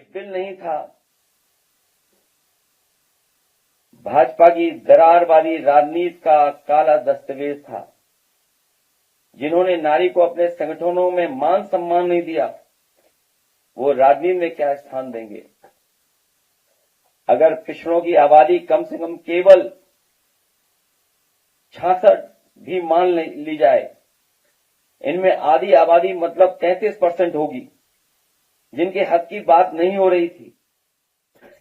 ये बिल नहीं था, भाजपा की दरारवादी राजनीति का काला दस्तावेज था। जिन्होंने नारी को अपने संगठनों में मान सम्मान नहीं दिया, वो राजनीति में क्या स्थान देंगे? अगर पिछड़ों की आबादी कम से कम केवल 66 भी मान ली जाए, इनमें आधी आबादी मतलब 33% होगी जिनके हक की बात नहीं हो रही थी।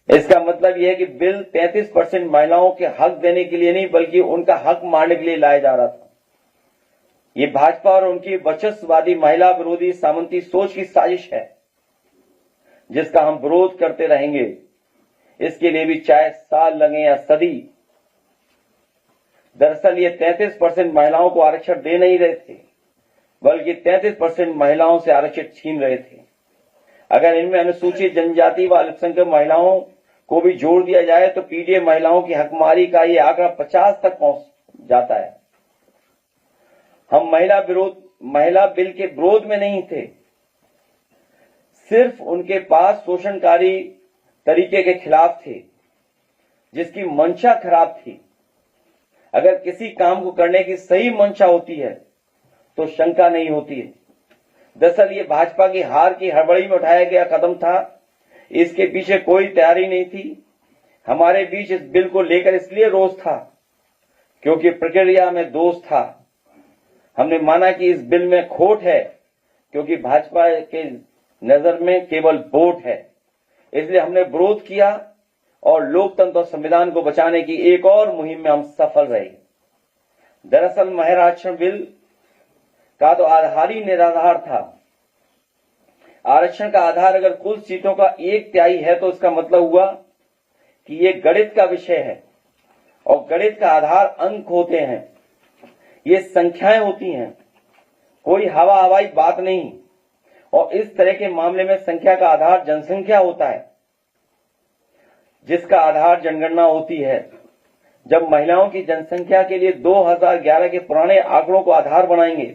इसका मतलब यह है कि बिल 33% महिलाओं के हक देने के लिए नहीं बल्कि उनका हक मारने के लिए लाया जा रहा था। ये भाजपा और उनकी वर्चस्ववादी महिला विरोधी सामंती सोच की साजिश है, जिसका हम विरोध करते रहेंगे। इसके लिए भी चाहे साल लगे या सदी। दरअसल ये 33% महिलाओं को आरक्षण दे नहीं रहे थे, बल्कि 33% महिलाओं से आरक्षण छीन रहे थे। अगर इनमें अनुसूचित जनजाति व अल्पसंख्यक महिलाओं को भी जोड़ दिया जाए तो पीडीए महिलाओं की हकमारी का ये आंकड़ा 50 तक पहुंच जाता है। हम महिला बिल के विरोध में नहीं थे, सिर्फ उनके पास शोषणकारी तरीके के खिलाफ थे, जिसकी मंशा खराब थी। अगर किसी काम को करने की सही मंशा होती है तो शंका नहीं होती है। दरअसल ये भाजपा की हार की हड़बड़ी में उठाया गया कदम था, इसके पीछे कोई तैयारी नहीं थी। हमारे बीच इस बिल को लेकर इसलिए रोष था क्योंकि प्रक्रिया में दोष था। हमने माना कि इस बिल में खोट है क्योंकि भाजपा के नजर में केवल वोट है, इसलिए हमने विरोध किया और लोकतंत्र और संविधान को बचाने की एक और मुहिम में हम सफल रहे। दरअसल महिला आरक्षण बिल का तो आधार ही निराधार था। आरक्षण का आधार अगर कुल सीटों का 1/3 है तो इसका मतलब हुआ कि ये गणित का विषय है और गणित का आधार अंक होते हैं, ये संख्याएं होती हैं, कोई हवा हवाई बात नहीं। और इस तरह के मामले में संख्या का आधार जनसंख्या होता है, जिसका आधार जनगणना होती है। जब महिलाओं की जनसंख्या के लिए 2011 के पुराने आंकड़ों को आधार बनाएंगे